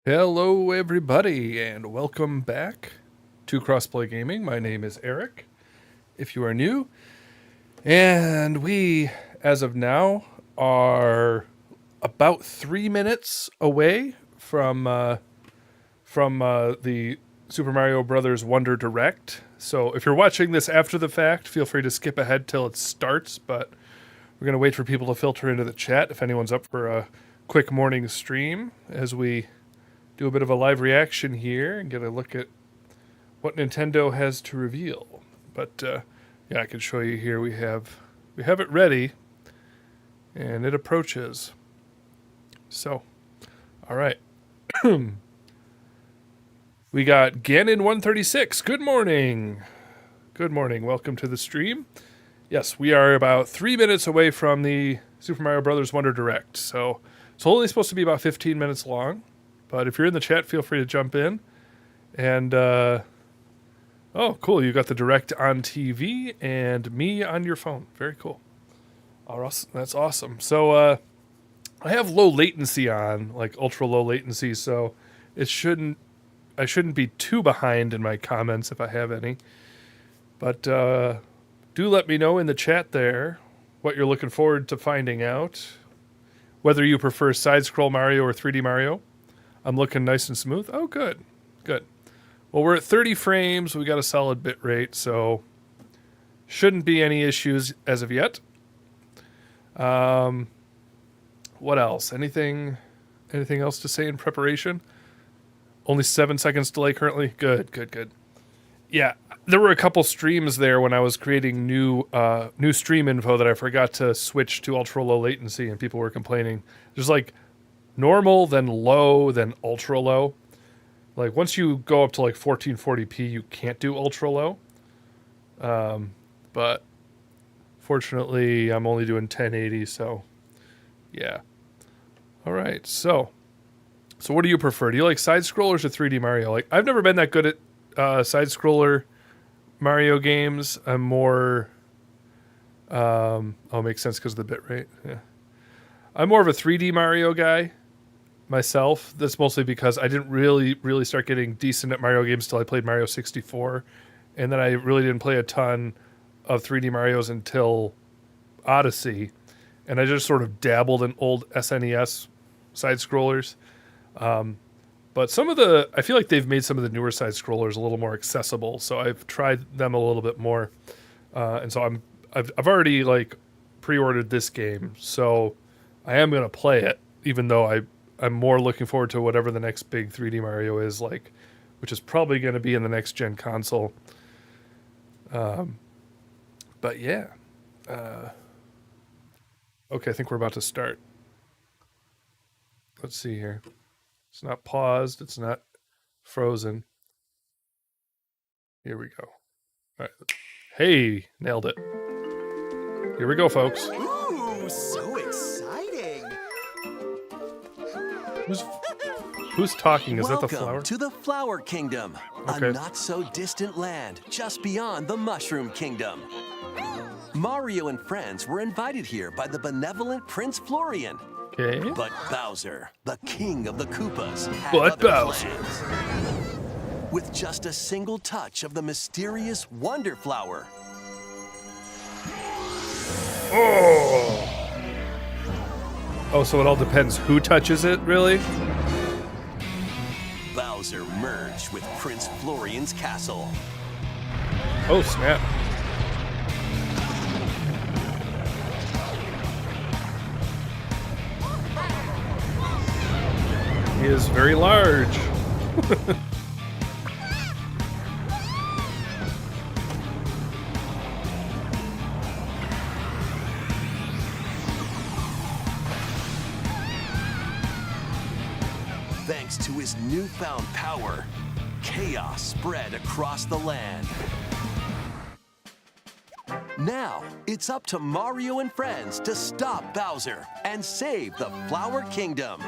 Hello, everybody, and welcome back to Crossplay Gaming. My name is Eric, if you are new, and we, as of now, are about 3 minutes away from the Super Mario Brothers Wonder Direct. So, if you're watching this after the fact, feel free to skip ahead till it starts. But we're going to wait for people to filter into the chat if anyone's up for a quick morning stream as we do a bit of a live reaction here and get a look at what Nintendo has to reveal. But yeah, I can show you here. We have it ready, and it approaches. So, all right, we got Ganon136. Good morning. Good morning. Welcome to the stream. Yes, we are about 3 minutes away from the Super Mario Brothers Wonder Direct. So it's only supposed to be about 15 minutes long. But if you're in the chat, feel free to jump in. And, oh, cool. You got the Direct on TV and me on your phone. Very cool. That's awesome. So, I have low latency on, like ultra low latency, so I shouldn't be too behind in my comments if I have any. But, do let me know in the chat there what you're looking forward to finding out. Whether you prefer side-scroll Mario or 3D Mario. I'm looking nice and smooth. Oh, good. Good. Well, we're at 30 frames. We got a solid bit rate, so shouldn't be any issues as of yet. What else? Anything else to say in preparation? Only 7 seconds delay currently. Good. Yeah, there were a couple streams there when I was creating new stream info that I forgot to switch to ultra low latency, and people were complaining. There's like normal, then low, then ultra low. Like once you go up to like 1440p, you can't do ultra low. But fortunately, I'm only doing 1080, so yeah. All right, so what do you prefer? Do you like side scrollers or 3D Mario? Like I've never been that good at side scroller Mario games. I'm more it makes sense because of the bit rate. Yeah. I'm more of a 3D Mario guy myself. That's mostly because I didn't really start getting decent at Mario games till I played Mario 64. And then I really didn't play a ton of 3D Marios until Odyssey. And I just sort of dabbled in old SNES side-scrollers. But I feel like they've made some of the newer side-scrollers a little more accessible. So I've tried them a little bit more. And so I've already like pre-ordered this game. So I am going to play it, even though I'm more looking forward to whatever the next big 3D Mario is, like, which is probably going to be in the next gen console. But yeah. Okay, I think we're about to start. Let's see here. It's not paused. It's not frozen. Here we go. All right. Hey, nailed it. Here we go, folks. Ooh, so exciting! Who's talking? Is that the flower? Welcome to the Flower Kingdom, Okay. a not-so-distant land just beyond the Mushroom Kingdom. Mario and friends were invited here by the benevolent Prince Florian. Okay. But Bowser, the king of the Koopas, had But other Bowser. plans. With just a single touch of the mysterious Wonder Flower, Oh, so it all depends who touches it, really? Bowser merged with Prince Florian's castle. Oh, snap. He is very large. Thanks to his newfound power, chaos spread across the land. Now, it's up to Mario and friends to stop Bowser and save the Flower Kingdom.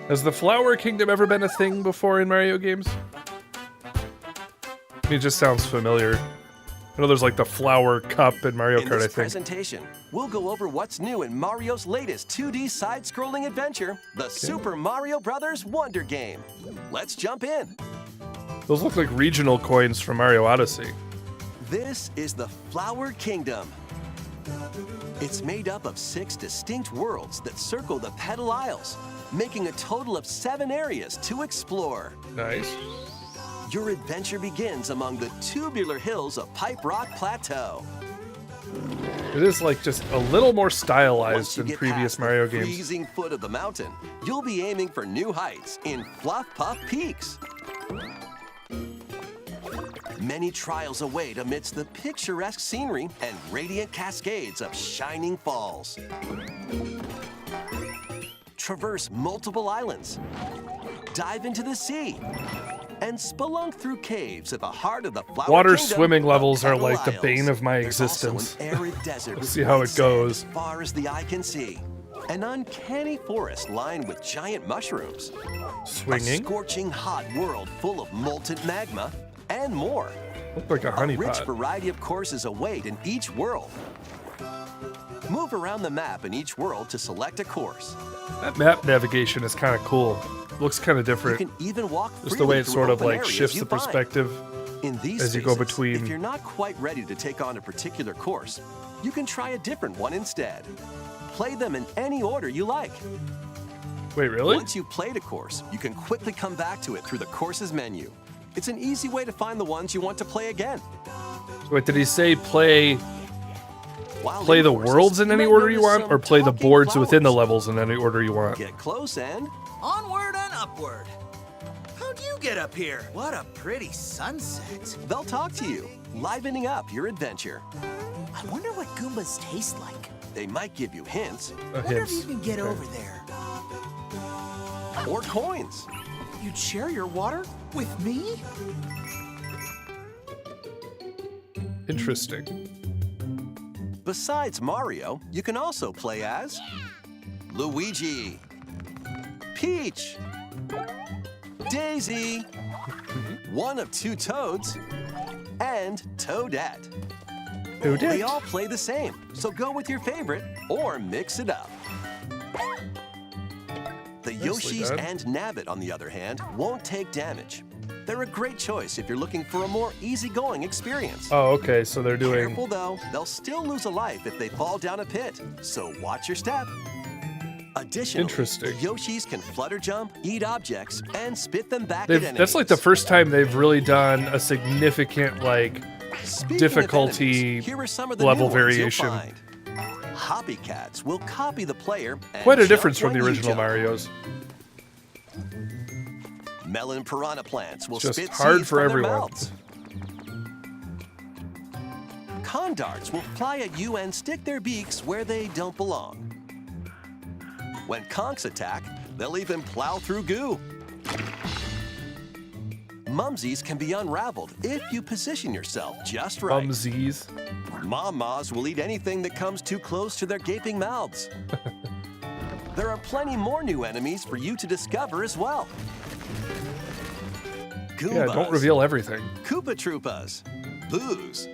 Has the Flower Kingdom ever been a thing before in Mario games? It just sounds familiar. I know there's like the flower cup in Mario In Kart, I this think. presentation, we'll go over what's new in Mario's latest 2D side-scrolling adventure, the Super Mario Bros. Wonder Game. Let's jump in. Those look like regional coins from Mario Odyssey. This is the Flower Kingdom. It's made up of 6 distinct worlds that circle the Petal Isles, making a total of 7 areas to explore. Nice. Your adventure begins among the tubular hills of Pipe Rock Plateau. It is like just a little more Once stylized you than get previous past Mario the games. freezing foot of the mountain, you'll be aiming for new heights in Fluff Puff Peaks. Many trials await amidst the picturesque scenery and radiant cascades of shining falls. Traverse multiple islands, dive into the sea, and spelunk through caves at the heart of the Flower Water Kingdom swimming of levels are Petal like the Isles. bane of my There's also existence. an arid desert We'll with see how white it sand goes. as far as the eye can see. An uncanny forest lined with giant mushrooms. A Swinging. scorching hot world full of molten magma, and more. Look like a A rich honeypot. variety of courses await in each world. Move around the map in each world to select a course. That map navigation is kind of cool. Looks kind of You different. can even walk Just the freely way it through sort of open like areas shifts you the find. perspective. In these as you go spaces, between- if you're not quite ready to take on a particular course, you can try a different one instead. Play them in any order you like. Wait, really? Once you've played a course, you can quickly come back to it through the courses menu. It's an easy way to find the ones you want to play again. Wait, did he say play While play in the courses, worlds in any might order you notice want, some or play the talking boards within the flowers. levels in any order you want? Get close and Onward and upward. How'd you get up here? What a pretty sunset. they'll talk to you, livening up your adventure. I wonder what Goombas taste like. They might give you hints Wonder if you Hints. can get Okay. over there. or coins. You'd share your water with me? Interesting. Besides Mario, you can also play as Luigi, Peach, Daisy, one of 2 Toads, and Toadette. Who They did? all play the same, so go with your favorite or mix it up. The Nicely Yoshis done. and Nabbit, on the other hand, won't take damage. They're a great choice if you're looking for a more easygoing experience. Oh, okay. So they're doing. Careful though, they'll still lose a life if they fall down a pit, so watch your step. Additionally, Interesting. the Yoshis can flutter jump, eat objects, and spit them back at They've, enemies. that's like the first time they've really done a significant like Speaking of difficulty enemies, here are some of the level new ones variation. You'll find. Copycats will copy the player and quite a jump difference from the when you original jump. Marios. Melon piranha plants will Just spit hard seeds for from their everyone. mouths. Condarts will fly at you and stick their beaks where they don't belong. When conchs attack, they'll even plow through goo. Mumsies can be unraveled if you position yourself just right. Mumsies. Mom-Mas will eat anything that comes too close to their gaping mouths. There are plenty more new enemies for you to discover as well. Goombas, Yeah, don't reveal everything. Koopa Troopas, Boos,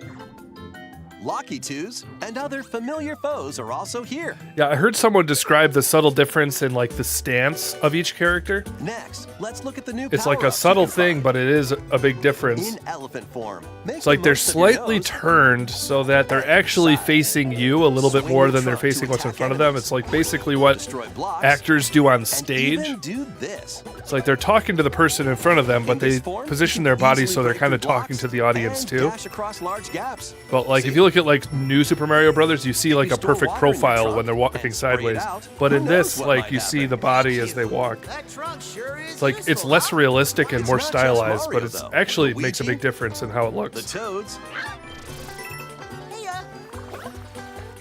Locky Twos, and other familiar foes are also here. Yeah, I heard someone describe the subtle difference in like the stance of each character. Next, let's look at the new It's like a power-ups you subtle can thing, find. but it is a big difference. In elephant form. Make It's like the they're most of your slightly nose. turned so that they're actually facing you a little bit Swing more your than they're trunk to facing what's in attack front of them. enemies. It's like basically what Destroy blocks, actors do on and stage. even do this. It's like they're talking to the person in front of them, but In they this form, position you their can bodies easily so they're break kind of through talking blocks to the audience and too. dash across large gaps. But like if See? you look at like new Super Mario Brothers, you see like You a store perfect water in your profile trunk when they're walking and spray it sideways. out. But Who in knows this, what like might you see happen? the body as they walk. That trunk sure is It's like it's useful, less huh? realistic and It's more not just stylized, but Mario, it's though. actually it makes a Luigi, big difference in how it The looks. Toads,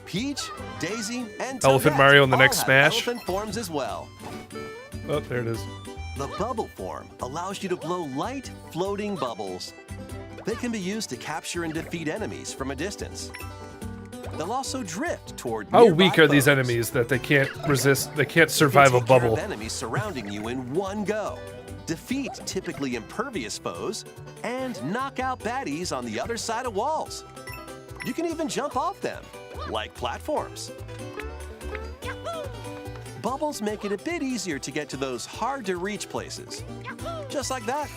Peach, Daisy, and Elephant Toadette Mario in the all next have Smash. elephant forms as well. Oh, there it is. The bubble form allows you to blow light, floating bubbles. They can be used to capture and defeat enemies from a distance. They'll also drift toward How nearby weak are these foes. enemies that they can't resist? They can't You survive a take care of bubble. enemies surrounding you in one go. Defeat typically impervious foes and knock out baddies on the other side of walls. You can even jump off them, like platforms. Bubbles make it a bit easier to get to those hard-to-reach places. Just like that.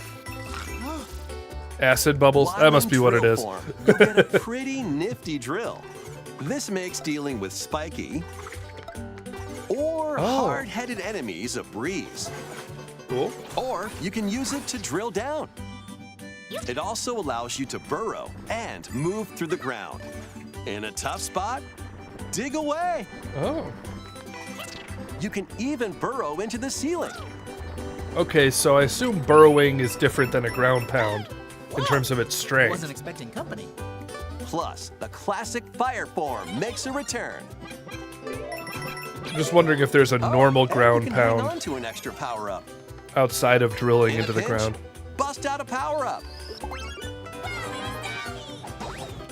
Acid bubbles? While That must in be what it drill is. form, you get a pretty nifty drill. This makes dealing with spiky or hard-headed enemies a breeze. Cool. Or you can use it to drill down. It also allows you to burrow and move through the ground. In a tough spot, dig away. Oh. You can even burrow into the ceiling. Okay, so I assume burrowing is different than a ground pound in terms of its strength. Wasn't expecting company. Plus, the classic fire form makes a return. I'm just wondering if there's a normal and ground you can hang on pound to an extra power-up. outside of drilling In a into the pinch, ground. Bust out a power-up.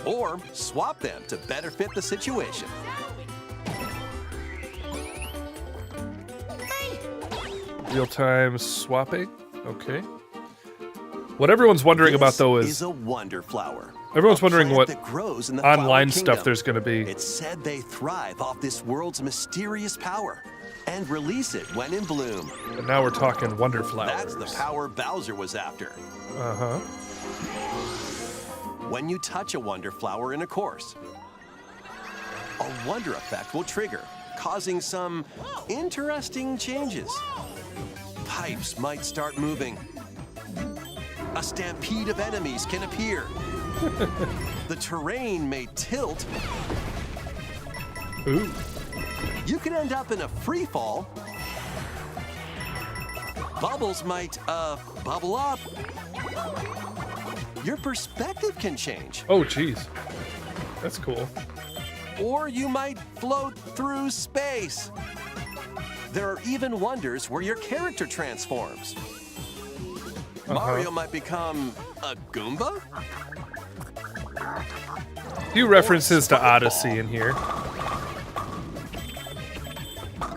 Or swap them to better fit the situation. Real-time swapping? Okay. What everyone's wondering about, though, This is a wonder flower. everyone's A wondering plant what that grows in the online flower stuff kingdom. there's going to be. It's said they thrive off this world's mysterious power and release it when in bloom. And now we're talking wonder That's flowers. the power Bowser was after. Uh-huh. When you touch a wonder flower in a course, a wonder effect will trigger, causing some interesting changes. Pipes might start moving. A stampede of enemies can appear. The terrain may tilt. Ooh. You could end up in a free fall. Bubbles might, bubble up. Your perspective can change. Oh, geez. That's cool. Or you might float through space. There are even wonders where your character transforms. Mario might become a Goomba? A few references to Odyssey in here.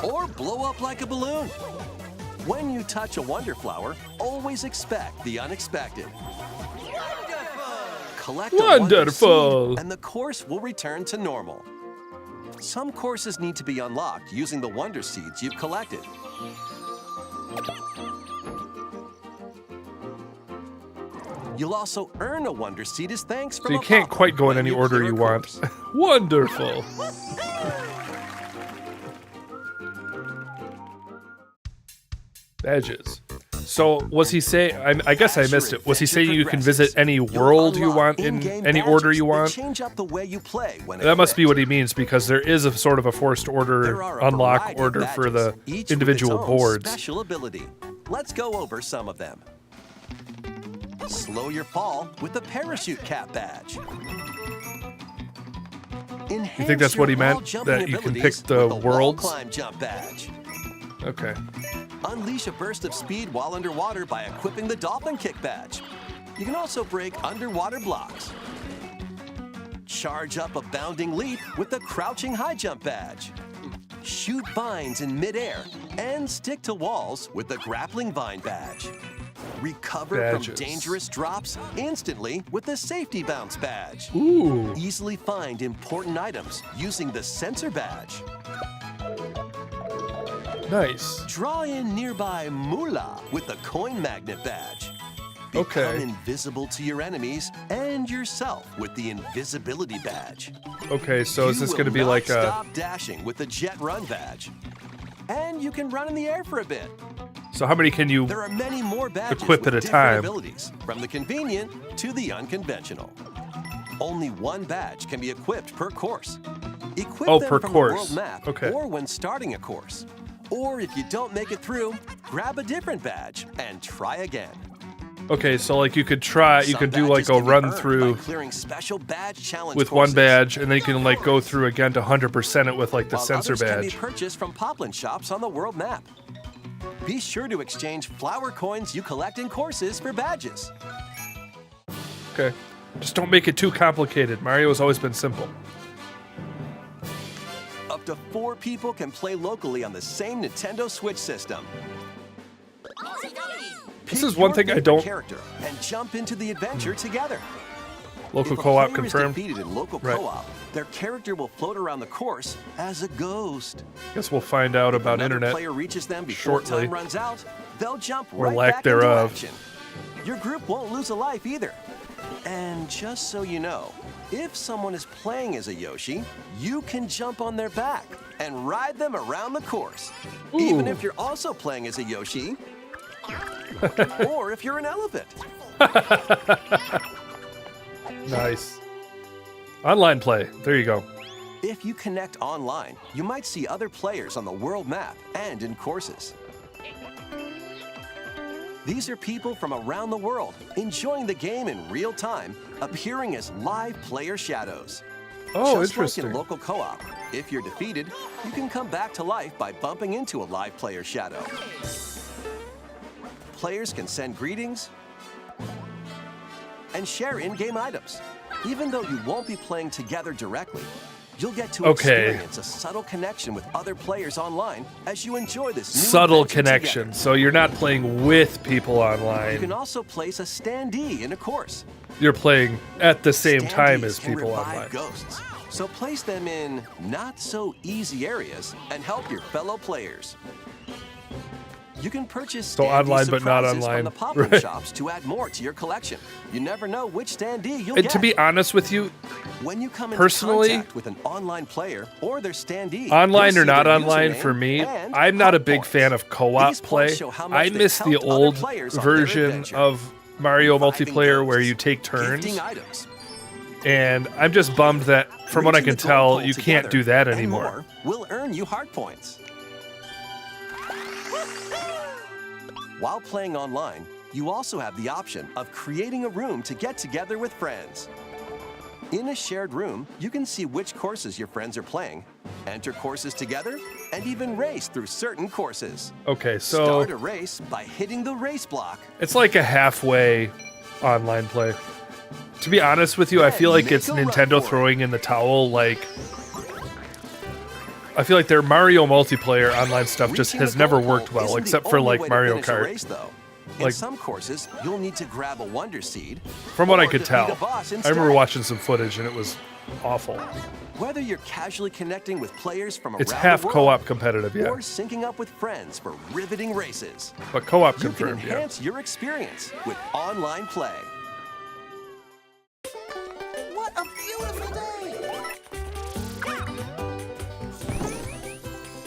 Or blow up like a balloon. When you touch a wonder flower, always expect the unexpected. Collect a wonder Wonderful. seed, and the course will return to normal. Some courses need to be unlocked using the wonder seeds you've collected. You'll also earn a wonder seed as thanks from So you a can't pop-up quite go in when any you order clear you a want. course. Wonderful. Badges. So was he saying? I guess I missed it. Was he saying you can visit any world you want in any order you want? Change up the way you play when That must be equipped. what he means, because there is a sort of a forced order There are a unlock variety of order for the badges, each with individual its own boards. Special ability. Let's go over some of them. Slow your fall with the parachute cap badge. You think that's what he meant? That you can pick the worlds? Wall climb jump badge. Okay. Unleash a burst of speed while underwater by equipping the dolphin kick badge. You can also break underwater blocks. Charge up a bounding leap with the crouching high jump badge. Shoot vines in midair and stick to walls with the grappling vine badge. Recover Badges. from dangerous drops instantly with the safety bounce badge. Ooh. Easily find important items using the sensor badge. Nice. Draw in nearby moolah with the coin magnet badge. Become Okay. invisible to your enemies and yourself with the invisibility badge. Okay, so is You this will going to be not like a... stop dashing with the jet run badge. And you can run in the air for a bit. So how many can you... There are many more badges Equip with at a different time. abilities, from the convenient to the unconventional. Only one badge can be equipped per course. Equip Oh, them per from course. the world map Okay. or when starting a course. Or if you don't make it through, grab a different badge and try again. Okay, so like you could try, you Some could do like badges a can be run earned through by clearing special badge challenge with courses, one badge, and then you can like go through again to 100% it with like the while sensor others can be badge. purchased from Poplin shops on the world map. Be sure to exchange flower coins you collect in courses for badges. Okay. Just don't make it too complicated. Mario has always been simple. Up to 4 people can play locally on the same Nintendo Switch system. This Pick is one your thing I favorite don't- character and jump into the adventure together. Local If a co-op player is confirmed. defeated in local Right. co-op, their character will float around the course as a ghost. Guess we'll find out about Another internet player reaches them before shortly. time runs out, they'll jump Or right lack back thereof. into action. Your group won't lose a life either. And just so you know, if someone is playing as a Yoshi, you can jump on their back and ride them around the course. Even Ooh. if you're also playing as a Yoshi, or if you're an elephant. Nice. Online play. There you go. If you connect online, you might see other players on the world map and in courses. These are people from around the world enjoying the game in real time, appearing as live player shadows. Oh, Just interesting. like in local co-op, if you're defeated, you can come back to life by bumping into a live player shadow. Players can send greetings and share in-game items. Even though you won't be playing together directly, you'll get to Okay. experience a subtle connection with other players online as you enjoy this new Subtle adventure connection. together. So you're not playing with people You online. can also place a standee in a course. You're playing at the same time Standees as can people revive online. ghosts. So place them in not so easy areas and help your fellow players. You can purchase So standee online but not surprises online. from the pop-up Right. shops to add more to your collection. You never know which standee you'll And get. to be honest with you, When you come into personally, contact with an online player or their standee, online you'll or see not their online, username for me, and I'm not a help big points. fan of co-op These play. points show how much I they've miss the helped other old players on their version adventure. of Mario Reviving multiplayer where ghosts, you take turns. gifting items, And I'm just bummed that, from what I reaching can the goal tell, pole you can't together, do that and anymore. more will earn you heart points. While playing online, you also have the option of creating a room to get together with friends. In a shared room, you can see which courses your friends are playing, enter courses together, and even race through certain courses. Okay, so Start a race by hitting the race block. it's like a halfway online play. To be honest with you, I feel like Make it's a run Nintendo for it. throwing in the towel. Like, I feel like their Mario multiplayer online stuff just Reaching has the never goal worked pole well, isn't the except for only like way to Mario finish a Kart. race, though. In Like- some courses, you'll need to grab a Wonder Seed. From what I or could defeat tell, a boss I remember instead. watching some footage and it was awful. Whether you're casually connecting with players from It's around half the world, co-op competitive, yeah, or syncing up with friends for riveting races, but co-op you can confirmed, yeah. enhance your experience with online play. What a beautiful day!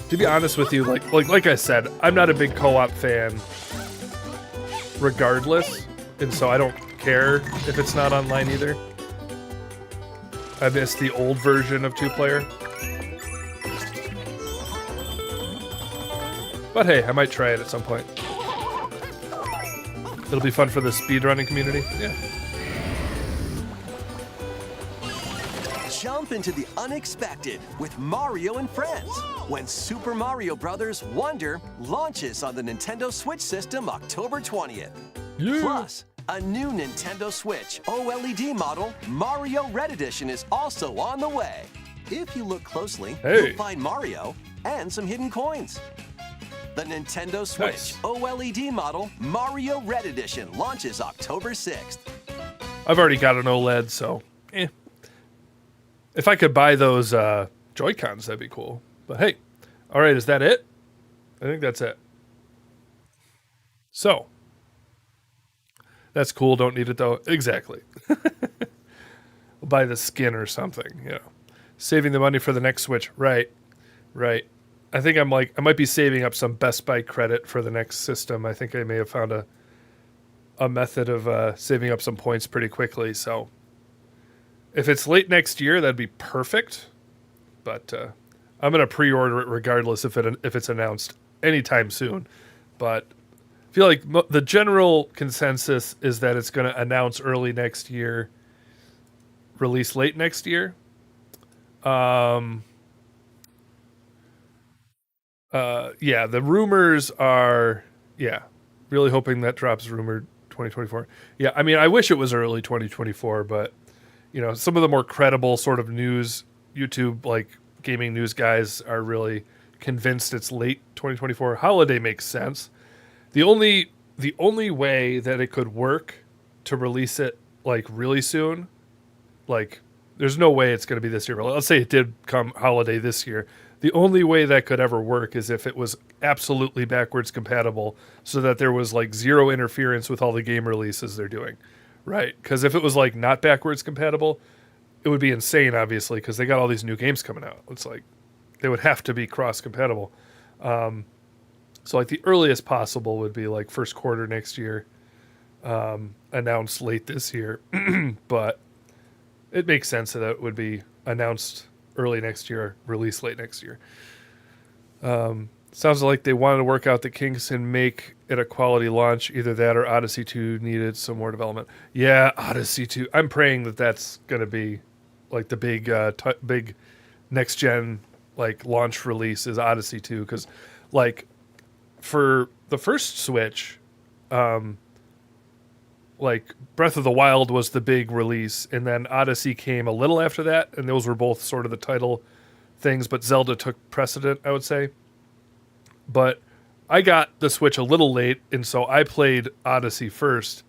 To be honest with you, like I said, I'm not a big co-op fan, regardless, and so I don't care if it's not online either. I miss the old version of two-player. But hey, I might try it at some point. It'll be fun for the speedrunning community. Yeah. Jump into the unexpected with Mario and Friends when Super Mario Bros. Wonder launches on the Nintendo Switch system October 20th. Yeah. Plus, a new Nintendo Switch OLED model, Mario Red Edition, is also on the way. If you look closely, Hey. you'll find Mario and some hidden coins. The Nintendo Switch Nice. OLED model, Mario Red Edition, launches October 6th. I've already got an OLED, so if I could buy those Joy-Cons, that'd be cool. But hey, all right, is that it? I think that's it. So, that's cool. Don't need it though. Exactly. We'll buy the skin or something. Yeah, saving the money for the next Switch. Right. I think I might be saving up some Best Buy credit for the next system. I think I may have found a method of saving up some points pretty quickly. So. If it's late next year, that'd be perfect. But I'm going to pre-order it regardless if it's announced anytime soon. But I feel like the general consensus is that it's going to announce early next year, release late next year. Yeah, the rumors are, really hoping that drops rumored 2024. Yeah, I mean, I wish it was early 2024, but some of the more credible sort of news, YouTube, like gaming news guys are really convinced it's late 2024. Holiday makes sense. The only way that it could work to release it like really soon like, there's no way it's going to be this year. But let's say it did come holiday this year. The only way that could ever work is if it was absolutely backwards compatible, so that there was like zero interference with all the game releases they're doing, right? Because if it was like not backwards compatible, it would be insane, obviously, because they got all these new games coming out. It's like they would have to be cross compatible. So like the earliest possible would be like first quarter next year, announced late this year, but it makes sense that it would be announced early next year, released late next year. Sounds like they wanted to work out the kinks and make it a quality launch. Either that or Odyssey 2 needed some more development. Yeah, Odyssey 2. I'm praying that that's going to be like the big next gen like launch release is Odyssey 2, because like for the first Switch, like Breath of the Wild was the big release, and then Odyssey came a little after that, and those were both sort of the title things, but Zelda took precedent, I would say. But I got the Switch a little late, and so I played Odyssey first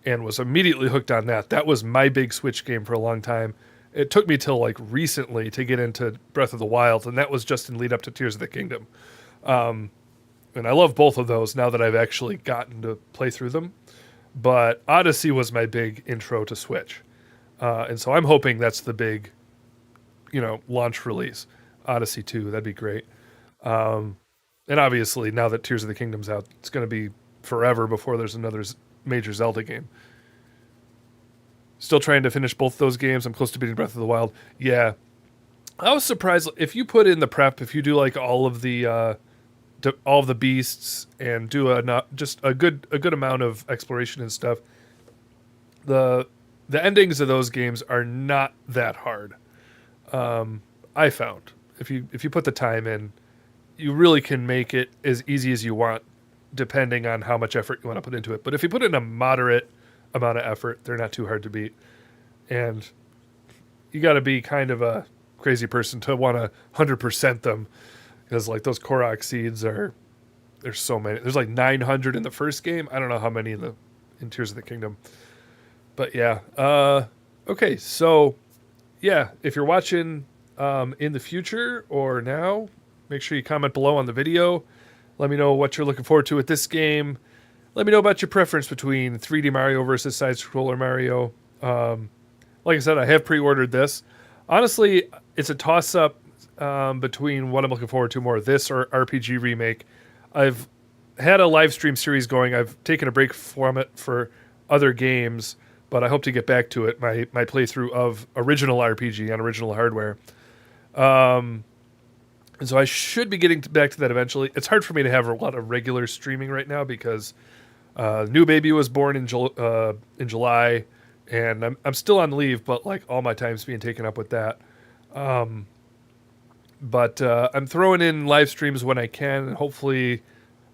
and was immediately hooked on that. That was my big Switch game for a long time. It took me till like recently to get into Breath of the Wild, and that was just in lead up to Tears of the Kingdom. And I love both of those now that I've actually gotten to play through them. But Odyssey was my big intro to Switch. And so I'm hoping that's the big, launch release. Odyssey 2, that'd be great. And obviously, now that Tears of the Kingdom's out, it's going to be forever before there's another major Zelda game. Still trying to finish both those games. I'm close to beating Breath of the Wild. Yeah. I was surprised. If you put in the prep, if you do like all of the beasts and do just a good amount of exploration and stuff, the endings of those games are not that hard. I found if you put the time in, you really can make it as easy as you want, depending on how much effort you want to put into it. But if you put in a moderate amount of effort, they're not too hard to beat. And you got to be kind of a crazy person to want to 100% them, because like those Korok seeds there's so many. There's like 900 in the first game. I don't know how many in Tears of the Kingdom. But yeah. Okay, so yeah, if you're watching in the future or now, make sure you comment below on the video. Let me know what you're looking forward to with this game. Let me know about your preference between 3D Mario versus side-scroller Mario. Like I said, I have pre-ordered this. Honestly, it's a toss-up between what I'm looking forward to more, this or RPG Remake. I've had a live stream series going. I've taken a break from it for other games, but I hope to get back to it, my playthrough of original RPG on original hardware. And so I should be getting back to that eventually. It's hard for me to have a lot of regular streaming right now because new baby was born in July, and I'm still on leave, but like all my time's being taken up with that. But I'm throwing in live streams when I can, and hopefully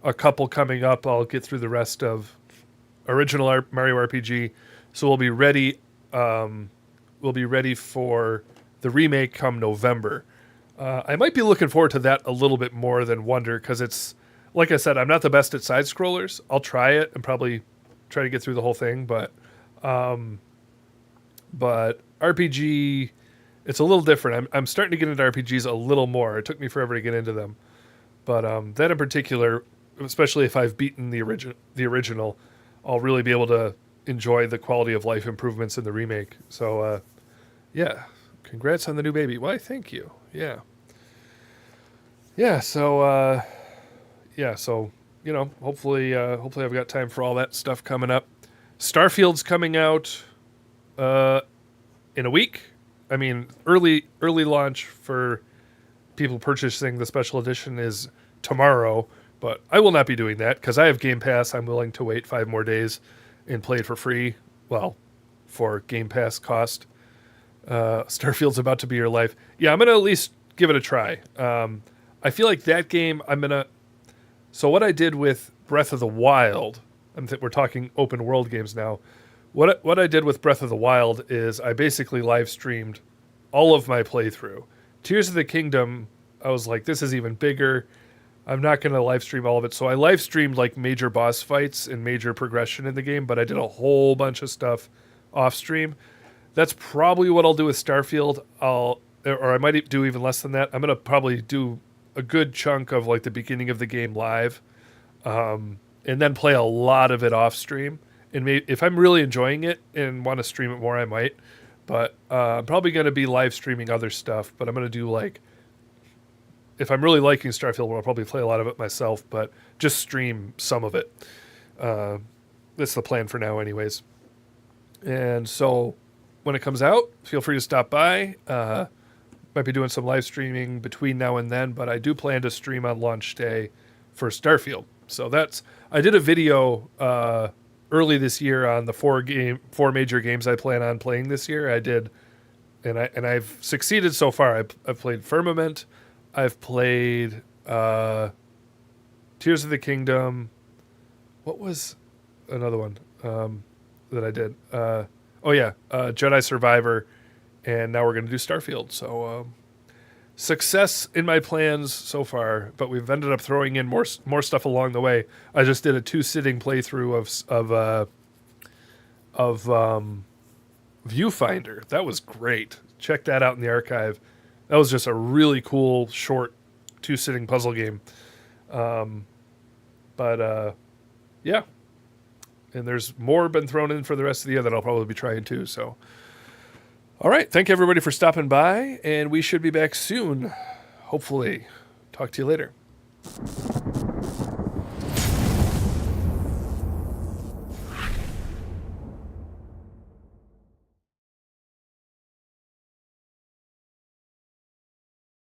a couple coming up. I'll get through the rest of original Mario RPG, so we'll be ready. We'll be ready for the remake come November. I might be looking forward to that a little bit more than Wonder, because it's, like I said, I'm not the best at side scrollers. I'll try it and probably try to get through the whole thing, but RPG, it's a little different. I'm starting to get into RPGs a little more. It took me forever to get into them, but that in particular, especially if I've beaten the original, I'll really be able to enjoy the quality of life improvements in the remake. So yeah, congrats on the new baby. Why, thank you. Yeah. So hopefully I've got time for all that stuff coming up. Starfield's coming out in a week. I mean, early launch for people purchasing the special edition is tomorrow, but I will not be doing that because I have Game Pass. I'm willing to wait 5 more days and play it for free. Well, for Game Pass cost. Starfield's about to be your life. Yeah, I'm going to at least give it a try. I feel like that game so what I did with Breath of the Wild, we're talking open world games now. What I did with Breath of the Wild is I basically live streamed all of my playthrough. Tears of the Kingdom, I was like, this is even bigger. I'm not going to live stream all of it. So I live streamed like major boss fights and major progression in the game, but I did a whole bunch of stuff off stream. that's probably what I'll do with Starfield. Or I might do even less than that. I'm gonna probably do a good chunk of like the beginning of the game live, and then play a lot of it off stream. And if I'm really enjoying it and want to stream it more, I might. But I'm probably gonna be live streaming other stuff. But I'm gonna do like, if I'm really liking Starfield, I'll probably play a lot of it myself, but just stream some of it. That's the plan for now, anyways. And so when it comes out, feel free to stop by. Might be doing some live streaming between now and then, but I do plan to stream on launch day for Starfield. So I did a video early this year on the four major games I plan on playing this year. I did, and I've succeeded so far. I've played Firmament. I've played Tears of the Kingdom. What was another one that I did? Jedi Survivor. And now we're going to do Starfield. So success in my plans so far, but we've ended up throwing in more stuff along the way. I just did a 2-sitting playthrough of Viewfinder. That was great. Check that out in the archive. That was just a really cool, short 2-sitting puzzle game. Yeah. And there's more been thrown in for the rest of the year that I'll probably be trying too. So, all right. Thank you, everybody, for stopping by. And we should be back soon. Hopefully. Talk to you later.